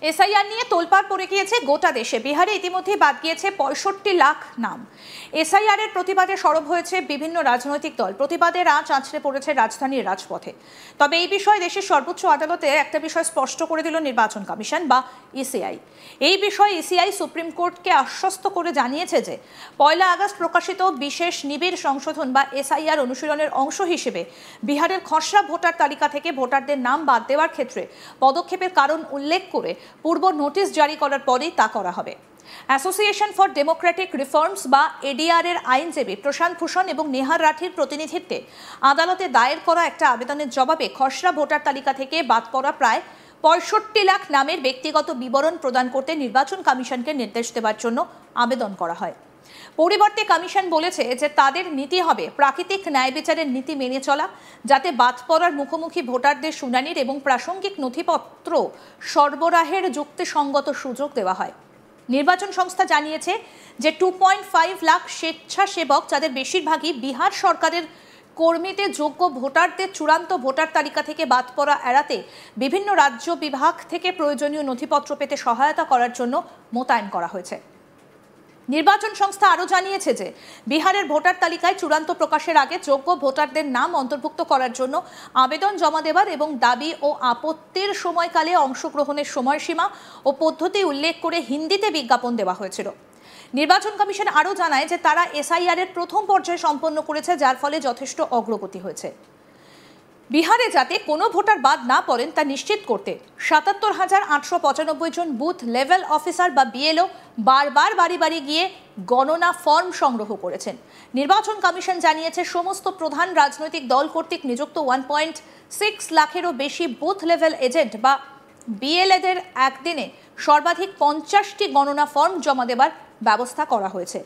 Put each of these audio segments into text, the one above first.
SIR নিয়ে তোলপাড় পড়ে গিয়েছে গোটা দেশে। বিহারে ইতিমধ্যে বাদ গিয়েছে 65 লাখ নাম। এসআইআর এর প্রতিবাদে সরব হয়েছে বিভিন্ন রাজনৈতিক দল। প্রতিবাদের আঁচ আছড়ে পড়েছে রাজধানীর রাজপথে। তবে এই বিষয়ে দেশের সর্বোচ্চ আদালতে একটা বিষয় স্পষ্ট করে দিল নির্বাচন কমিশন বা ইসিআই। এই বিষয়ে ইসিআই সুপ্রিম কোর্টকে আশ্বস্ত করে জানিয়েছে যে 1 আগস্ট প্রকাশিত বিশেষ নিবিড় সংশোধন বা এসআইআর অনুশীলনের অংশ হিসেবে বিহারের খসড়া ভোটার তালিকা থেকে ভোটারদের নাম বাদ দেওয়ার ক্ষেত্রে পদক্ষেপের কারণ উল্লেখ করে পূর্ব নোটিশ জারি করার পরেই তা করা হবে। অ্যাসোসিয়েশন ফর ডেমোক্রেটিক রিফর্মস বা এডিআর এর আইনজীবী প্রশান্ত ভূষণ এবং নেহার রাঠির প্রতিনিধিত্বে আদালতে দায়ের করা একটা আবেদনের জবাবে খসড়া ভোটার তালিকা থেকে বাদ পড়া প্রায় 65 লাখ নামের ব্যক্তিগত বিবরণ প্রদান করতে নির্বাচন কমিশনকে নির্দেশ দেওয়ার জন্য আবেদন করা হয়। পরিবর্তে কমিশন বলেছে যে তাদের নীতি হবে প্রাকৃতিক ন্যায় বিচারের নীতি মেনে চলা, যাতে বাদ পড়ার মুখোমুখি ভোটারদের শুনানির এবং প্রাসঙ্গিক নথিপত্র সরবরাহের যুক্তিসঙ্গত সুযোগ দেওয়া হয়। নির্বাচন সংস্থা জানিয়েছে যে 2.5 লাখ স্বেচ্ছাসেবক, যাদের বেশিরভাগই বিহার সরকারের কর্মীদের যোগ্য ভোটারদের চূড়ান্ত ভোটার তালিকা থেকে বাদ পড়া এড়াতে বিভিন্ন রাজ্য বিভাগ থেকে প্রয়োজনীয় নথিপত্র পেতে সহায়তা করার জন্য মোতায়েন করা হয়েছে। নির্বাচন সংস্থা আরও জানিয়েছে যে বিহারের ভোটার তালিকায় চূড়ান্ত প্রকাশের আগে যোগ্য ভোটারদের নাম অন্তর্ভুক্ত করার জন্য আবেদন জমা দেওয়ার এবং দাবি ও আপত্তির সময়কালে অংশগ্রহণের সময়সীমা ও পদ্ধতি উল্লেখ করে হিন্দিতে বিজ্ঞাপন দেওয়া হয়েছিল। নির্বাচন কমিশন আরও জানায় যে তারা এসআইআর এর প্রথম পর্যায় সম্পন্ন করেছে, যার ফলে যথেষ্ট অগ্রগতি হয়েছে। বিহারে যাতে কোনো ভোটার বাদ না পড়েন তা নিশ্চিত করতে 77,895 জন বুথ লেভেল অফিসার বা বিএলও বারবার বাড়ি বাড়ি গিয়ে গণনা ফর্ম সংগ্রহ করেছেন। নির্বাচন কমিশন জানিয়েছে সমস্ত প্রধান রাজনৈতিক দল কর্তৃক নিযুক্ত 1.6 লাখেরও বেশি বুথ লেভেল এজেন্ট বা বিএলএদের একদিনে সর্বাধিক 50টি গণনা ফর্ম জমা দেবার ব্যবস্থা করা হয়েছে।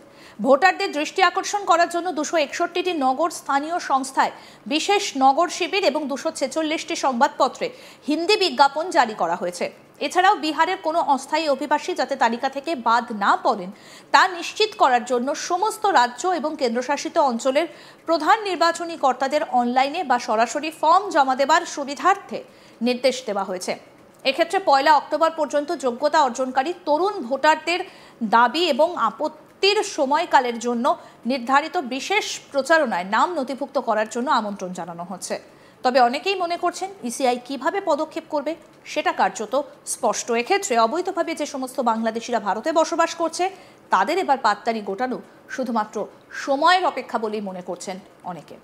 ভোটারদের দৃষ্টি আকর্ষণ করার জন্য 261টি নগর স্থানীয় সংস্থায় বিশেষ নগর শিবির এবং 246টি সংবাদপত্রে হিন্দি বিজ্ঞাপন জারি করা হয়েছে। এছাড়াও বিহারের কোনো অস্থায়ী অভিবাসী যাতে তালিকা থেকে বাদ না পড়েন তা নিশ্চিত করার জন্য সমস্ত রাজ্য এবং কেন্দ্রশাসিত অঞ্চলের প্রধান নির্বাচনী কর্তাদের অনলাইনে বা সরাসরি ফর্ম জমা দেবার সুবিধার্থে নির্দেশ দেওয়া হয়েছে। এক্ষেত্রে 1 অক্টোবর পর্যন্ত যোগ্যতা অর্জনকারী তরুণ ভোটারদের দাবি এবং আপত্তির সময়কালের জন্য নির্ধারিত বিশেষ প্রচারণায় নাম নথিভুক্ত করার জন্য আমন্ত্রণ জানানো হচ্ছে। তবে অনেকেই মনে করছেন ইসিআই কিভাবে পদক্ষেপ করবে সেটা কার্যত স্পষ্ট। এক্ষেত্রে অবৈধভাবে যে সমস্ত বাংলাদেশিরা ভারতে বসবাস করছে তাদের এবার পাততাড়ি গোটানো শুধুমাত্র সময়ের অপেক্ষা বলেই মনে করছেন অনেকে।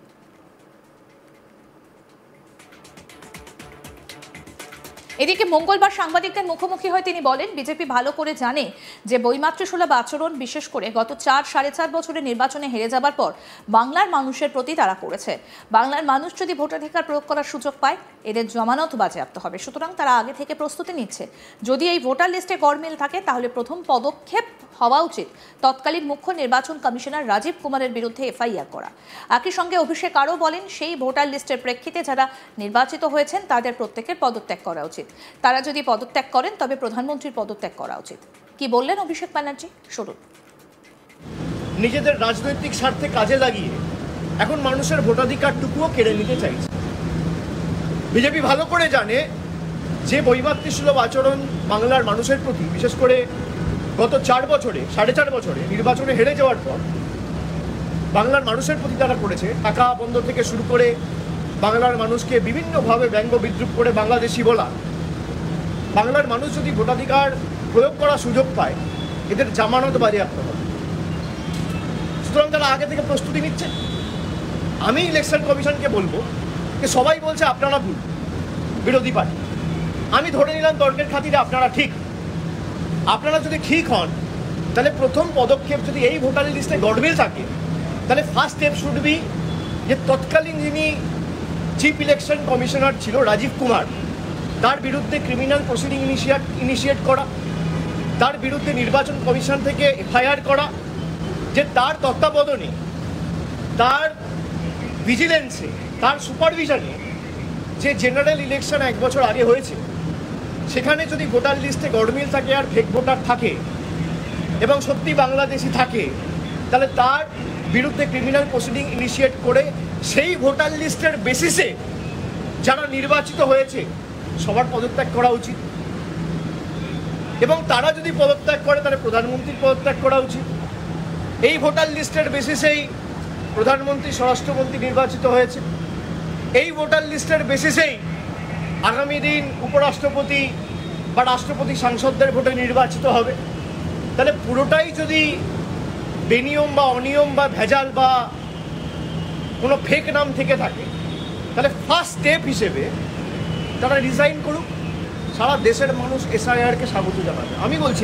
এদিকে মঙ্গলবার সাংবাদিকদের মুখোমুখি হয়ে তিনি বলেন, বিজেপি ভালো করে জানে যে বৈমাতৃসুলভ আচরণ বিশেষ করে গত 4-4.5 বছরের নির্বাচনে হেরে যাবার পর বাংলার মানুষের প্রতি তারা করেছে। বাংলার মানুষ যদি ভোটাধিকার প্রয়োগ করার সুযোগ পায় এদের জমানত বাজেয়াপ্ত হবে। সুতরাং তারা আগে থেকে প্রস্তুতি নিচ্ছে। যদি এই ভোটার লিস্টে গড়মিল থাকে তাহলে প্রথম পদক্ষেপ হওয়া উচিত তৎকালীন মুখ্য নির্বাচন কমিশনার রাজীব কুমারের বিরুদ্ধে এফআইআর করা। একই সঙ্গে অভিষেক আরও বলেন, সেই ভোটার লিস্টের প্রেক্ষিতে যারা নির্বাচিত হয়েছেন তাদের প্রত্যেকের পদত্যাগ করা উচিত। তারা যদি পদত্যাগ করেন তবে প্রধানমন্ত্রীর পদত্যাগ করা উচিত। কি বললেন অভিষেক ব্যানার্জি, শুনুন। নিজেদের রাজনৈতিক স্বার্থে কাজে লাগিয়ে এখন মানুষের ভোটাধিকারটুকুও কেড়ে নিতে চাইছে। বিজেপি ভালো করে জানে যে বৈমাতৃসুলভ আচরণ বাংলার মানুষের প্রতি, বিশেষ করে গত 4.5 বছরে নির্বাচনে হেরে যাওয়ার পর বাংলার মানুষের প্রতি তারা করেছে। টাকা বন্ধ থেকে শুরু করে বাংলার মানুষকে বিভিন্নভাবে ব্যঙ্গ বিদ্রুপ করে বাংলাদেশি বলা। বাংলার মানুষ যদি ভোটাধিকার প্রয়োগ করার সুযোগ পায় এদের জামানত বাজেয়াপ্ত হবে। সুতরাং তারা আগে থেকে প্রস্তুতি নিচ্ছে। আমি ইলেকশন কমিশনকে বলবো যে সবাই বলছে আপনারা ভুল, বিরোধী পার্টি। আমি ধরে নিলাম তর্কের খাতিরে আপনারা ঠিক। আপনারা যদি ঠিক হন তাহলে প্রথম পদক্ষেপ, যদি এই ভোটার লিস্টে গড়মিল থাকে তাহলে ফার্স্ট স্টেপ শুড বি যে তৎকালীন যিনি চিফ ইলেকশন কমিশনার ছিল রাজীব কুমার, তার বিরুদ্ধে ক্রিমিনাল প্রসিডিং ইনিশিয়েট করা, তার বিরুদ্ধে নির্বাচন কমিশন থেকে এফআইআর করা, যে তার তত্ত্বাবধানে, তার ভিজিলেন্সে, তার সুপারভিশনে যে জেনারেল ইলেকশন 1 বছর আগে হয়েছে সেখানে যদি ভোটার লিস্টে গড়মিল থাকে আর ফেক ভোটার থাকে এবং সত্যি বাংলাদেশি থাকে তাহলে তার বিরুদ্ধে ক্রিমিনাল প্রসিডিং ইনিশিয়েট করে সেই ভোটার লিস্টের বেসিসে যারা নির্বাচিত হয়েছে সবার পদত্যাগ করা উচিত। এবং তারা যদি পদত্যাগ করে তাহলে প্রধানমন্ত্রীর পদত্যাগ করা উচিত। এই ভোটার লিস্টের বেসিসেই প্রধানমন্ত্রী স্বরাষ্ট্রমন্ত্রী নির্বাচিত হয়েছে। এই ভোটার লিস্টের বেসিসেই আগামী দিন উপরাষ্ট্রপতি বা রাষ্ট্রপতি সাংসদদের ভোটে নির্বাচিত হবে। তাহলে পুরোটাই যদি বেনিয়ম বা অনিয়ম বা ভেজাল বা কোনো ফেক নাম থেকে থাকে, তাহলে ফার্স্ট স্টেপ হিসেবে তারা রিজাইন করুক। সারা দেশের মানুষ এসআইআরকে স্বাগত জানাবে। আমি বলছি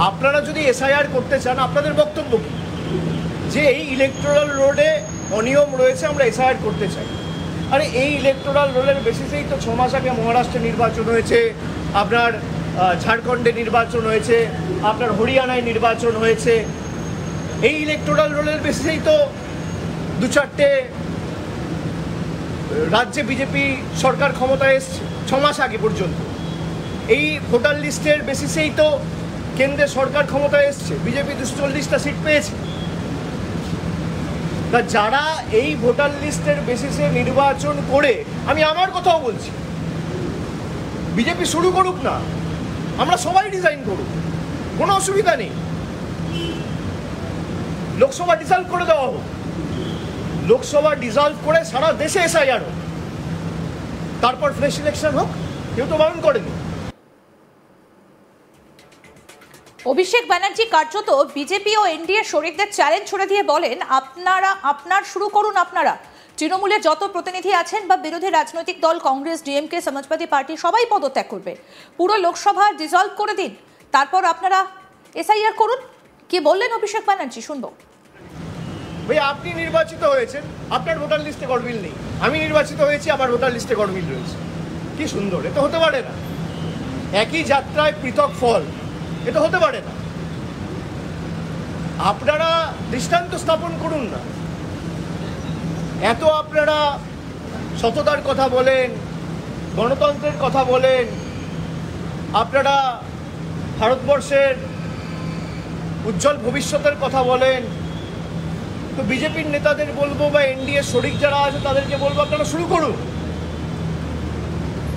আপনারা যদি এসআইআর করতে চান, আপনাদের বক্তব্য কি? যে এই ইলেকটোরাল রোলে অনিয়ম রয়েছে, আমরা এসআইআর করতে চাই। আরে এই ইলেকটোরাল রোলের বেসিসেই তো 6 মাস আগে মহারাষ্ট্রে নির্বাচন হয়েছে, আপনার ঝাড়খণ্ডে নির্বাচন হয়েছে, আপনার হরিয়ানায় নির্বাচন হয়েছে। এই ইলেকটোরাল রোলের বেসিসেই তো 2-4টে রাজ্যে বিজেপি সরকার ক্ষমতায় এসছে 6 মাস আগে পর্যন্ত। এই ভোটার লিস্টের বেসিসেই তো কেন্দ্রের সরকার ক্ষমতায় এসছে, বিজেপি 240টা সিট পেয়েছে। তা যারা এই ভোটার লিস্টের বেসিসে নির্বাচন করে, আমি আমার কথাও বলছি, বিজেপি শুরু করুক না, আমরা সবাই ডিজাইন করুক, কোনো অসুবিধা নেই। লোকসভা ডিসলভ করে দেওয়া হোক, লোকসভা ডিসলভ করে সারা দেশে এসআইআর হোক, তারপর ফ্রেশ ইলেকশন হোক, কেউ তো বারণ করেনি। অভিষেক ব্যানার্জি কার্যত বিজেপি ও এনডিএ শরিকদের চ্যালেঞ্জ ছুড়ে দিয়ে বলেন, আপনারা শুরু করুন। আপনারা তৃণমূলের যত প্রতিনিধি আছেন বা বিরোধী রাজনৈতিক দল কংগ্রেস, ডিএমকে, সমাজবাদী পার্টি সবাই পদত্যাগ করবে, পুরো লোকসভা ডিসলভ করে দিন, তারপর আপনারা এসআইআর করুন। কি বললেন অভিষেক ব্যানার্জি, শুনবো। ভাই, আপনি নির্বাচিত হয়েছেন, আপনার ভোটার লিস্টে গড়মিল নেই। আমি নির্বাচিত হয়েছি, আমার ভোটার লিস্টে গড়মিল রয়েছে। কি সুন্দর! এ তো হতে পারে না। একই যাত্রায় পৃথক ফল, এ তো হতে পারে না। আপনারা দৃষ্টান্ত স্থাপন করুন না। এত আপনারা সততার কথা বলেন, গণতন্ত্রের কথা বলেন, আপনারা ভারতবর্ষের উজ্জ্বল ভবিষ্যতের কথা বলেন। তো বিজেপির নেতাদের বলবো বা এনডিএ শরিক যারা আছে তাদেরকে বলবো, আপনারা শুরু করুন।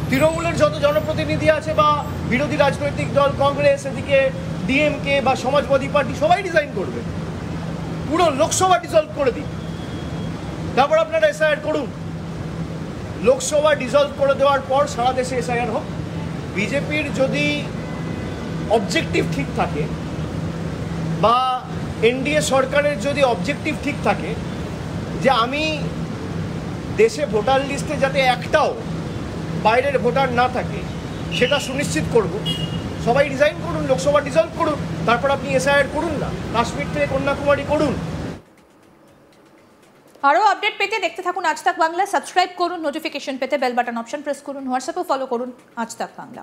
তৃণমূলের যত জনপ্রতিনিধি আছে বা বিরোধী রাজনৈতিক দল কংগ্রেস, এদিকে ডিএমকে বা সমাজবাদী পার্টি, সবাই ডিজাইন করবে, পুরো লোকসভা ডিসলভ করে দিন, তারপর আপনারা এসআইআর করুন। লোকসভা ডিসলভ করে দেওয়ার পর সারা দেশে এসআইআর হোক। বিজেপির যদি অবজেক্টিভ ঠিক থাকে বা এনডিএ সরকারের যদি অবজেক্টিভ ঠিক থাকে যে আমি দেশে ভোটার লিস্টে যাতে একটাও বাইরের ভোটার না থাকে সেটা সুনিশ্চিত করব, সবাই রিজাইন করুন, লোকসভা ডিসলভ করুন, তারপর আপনি এসআইআর করুন না, কাশ্মীর থেকে কন্যাকুমারী করুন। আরও আপডেট পেতে দেখতে থাকুন আজ তাক বাংলা। সাবস্ক্রাইব করুন, নোটিফিকেশন পেতে বেল বাটন অপশন প্রেস করুন, হোয়াটসঅ্যাপে ফলো করুন আজ তাক বাংলা।